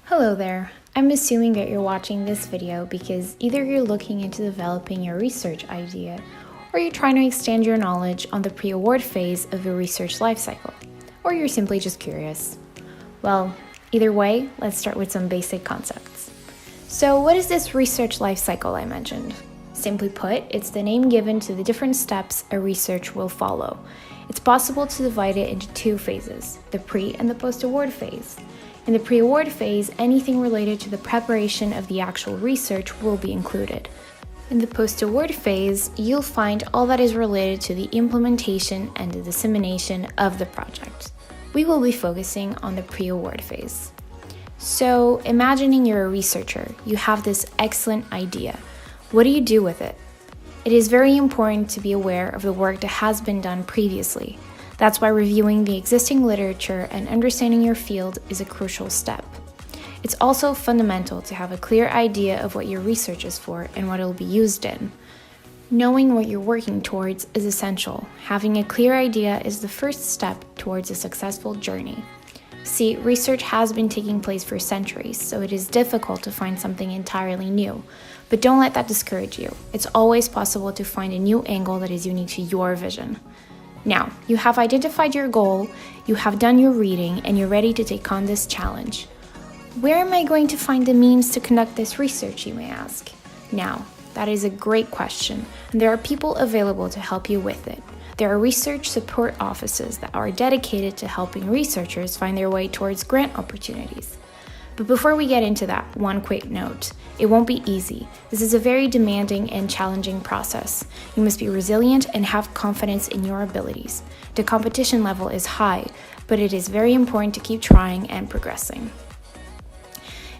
Hello there. I'm assuming that you're watching this video because either you're looking into developing your research idea or you're trying to extend your knowledge on the pre-award phase of your research lifecycle, or you're simply just curious. Well, either way, let's start with some basic concepts. So what is this research lifecycle I mentioned? Simply put, it's the name given to the different steps a research will follow. It's possible to divide it into two phases, the pre- and the post-award phase. In the pre-award phase, anything related to the preparation of the actual research will be included. In the post-award phase, you'll find all that is related to the implementation and the dissemination of the project. We will be focusing on the pre-award phase. So, imagining you're a researcher, you have this excellent idea. What do you do with it? It is very important to be aware of the work that has been done previously. That's why reviewing the existing literature and understanding your field is a crucial step. It's also fundamental to have a clear idea of what your research is for and what it will be used in. Knowing what you're working towards is essential. Having a clear idea is the first step towards a successful journey. See, research has been taking place for centuries, so it is difficult to find something entirely new. But don't let that discourage you. It's always possible to find a new angle that is unique to your vision. Now, you have identified your goal, you have done your reading, and you're ready to take on this challenge. Where am I going to find the means to conduct this research, you may ask? Now, that is a great question, and there are people available to help you with it. There are research support offices that are dedicated to helping researchers find their way towards grant opportunities. But before we get into that, one quick note. It won't be easy. This is a very demanding and challenging process. You must be resilient and have confidence in your abilities. The competition level is high, but it is very important to keep trying and progressing.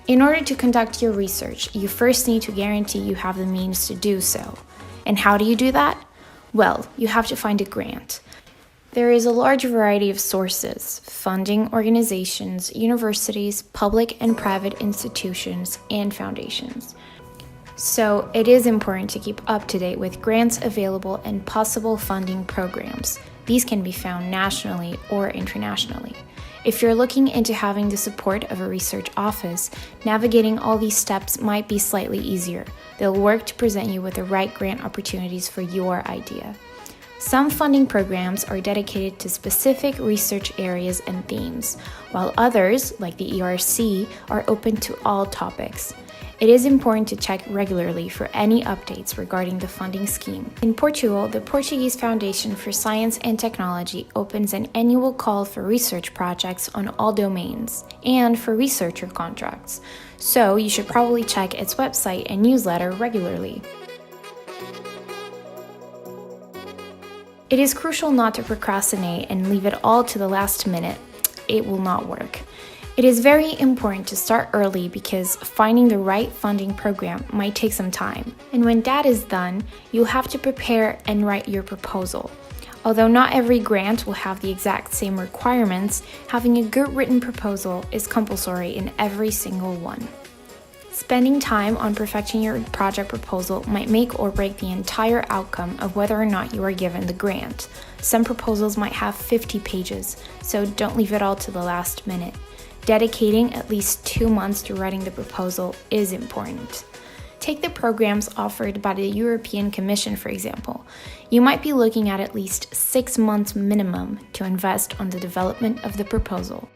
In order to conduct your research, you first need to guarantee you have the means to do so. And how do you do that? Well, you have to find a grant. There is a large variety of sources: funding organizations, universities, public and private institutions, and foundations. So it is important to keep up to date with grants available and possible funding programs. These can be found nationally or internationally. If you're looking into having the support of a research office, navigating all these steps might be slightly easier. They'll work to present you with the right grant opportunities for your idea. Some funding programs are dedicated to specific research areas and themes, while others, like the ERC, are open to all topics. It is important to check regularly for any updates regarding the funding scheme. In Portugal, the Portuguese Foundation for Science and Technology opens an annual call for research projects on all domains and for researcher contracts, so you should probably check its website and newsletter regularly. It is crucial not to procrastinate and leave it all to the last minute. It will not work. It is very important to start early because finding the right funding program might take some time. And when that is done, you'll have to prepare and write your proposal. Although not every grant will have the exact same requirements, having a good written proposal is compulsory in every single one. Spending time on perfecting your project proposal might make or break the entire outcome of whether or not you are given the grant. Some proposals might have 50 pages, so don't leave it all to the last minute. Dedicating at least 2 months to writing the proposal is important. Take the programs offered by the European Commission, for example. You might be looking at least 6 months minimum to invest on the development of the proposal.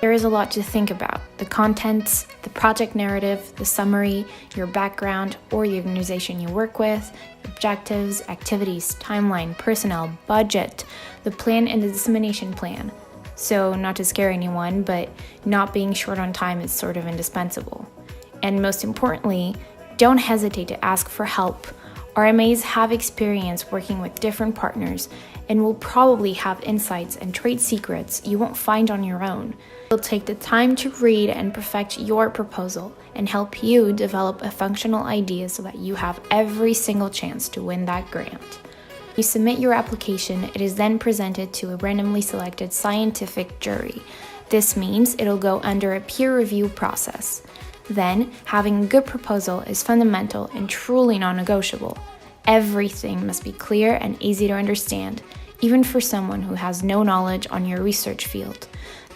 There is a lot to think about: the contents, the project narrative, the summary, your background or the organization you work with, objectives, activities, timeline, personnel, budget, the plan and the dissemination plan. So, not to scare anyone, but not being short on time is sort of indispensable. And most importantly, don't hesitate to ask for help. RMAs have experience working with different partners and will probably have insights and trade secrets you won't find on your own. They'll take the time to read and perfect your proposal and help you develop a functional idea so that you have every single chance to win that grant. You submit your application, it is then presented to a randomly selected scientific jury. This means it'll go under a peer review process. Then, having a good proposal is fundamental and truly non-negotiable. Everything must be clear and easy to understand, even for someone who has no knowledge on your research field.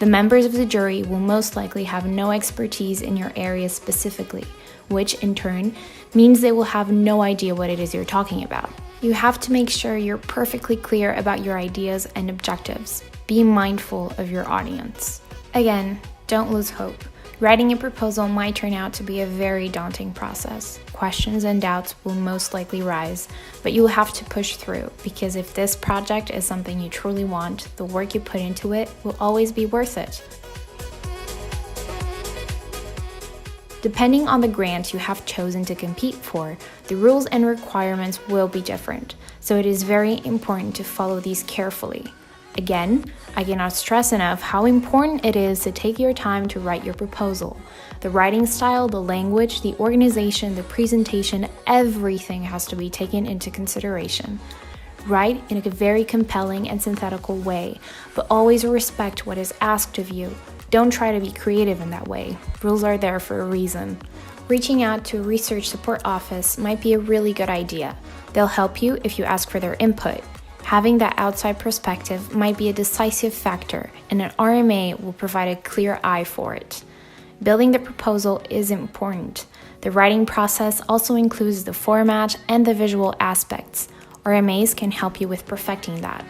The members of the jury will most likely have no expertise in your area specifically, which in turn means they will have no idea what it is you're talking about. You have to make sure you're perfectly clear about your ideas and objectives. Be mindful of your audience. Again, don't lose hope. Writing a proposal might turn out to be a very daunting process. Questions and doubts will most likely rise, but you'll have to push through, because if this project is something you truly want, the work you put into it will always be worth it. Depending on the grant you have chosen to compete for, the rules and requirements will be different, so it is very important to follow these carefully. Again, I cannot stress enough how important it is to take your time to write your proposal. The writing style, the language, the organization, the presentation, everything has to be taken into consideration. Write in a very compelling and synthetical way, but always respect what is asked of you. Don't try to be creative in that way. Rules are there for a reason. Reaching out to a research support office might be a really good idea. They'll help you if you ask for their input. Having that outside perspective might be a decisive factor, and an RMA will provide a clear eye for it. Building the proposal is important. The writing process also includes the format and the visual aspects. RMAs can help you with perfecting that.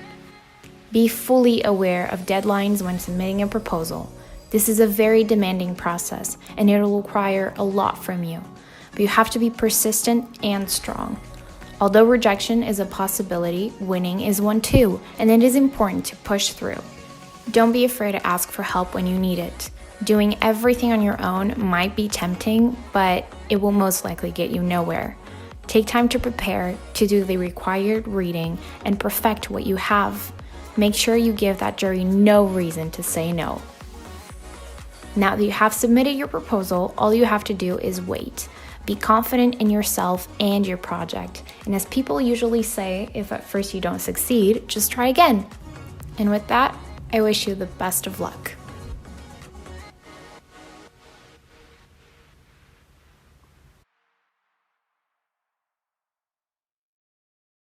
Be fully aware of deadlines when submitting a proposal. This is a very demanding process, and it will require a lot from you. But you have to be persistent and strong. Although rejection is a possibility, winning is one too, and it is important to push through. Don't be afraid to ask for help when you need it. Doing everything on your own might be tempting, but it will most likely get you nowhere. Take time to prepare, to do the required reading, and perfect what you have. Make sure you give that jury no reason to say no. Now that you have submitted your proposal, all you have to do is wait. Be confident in yourself and your project. And as people usually say, if at first you don't succeed, just try again. And with that, I wish you the best of luck.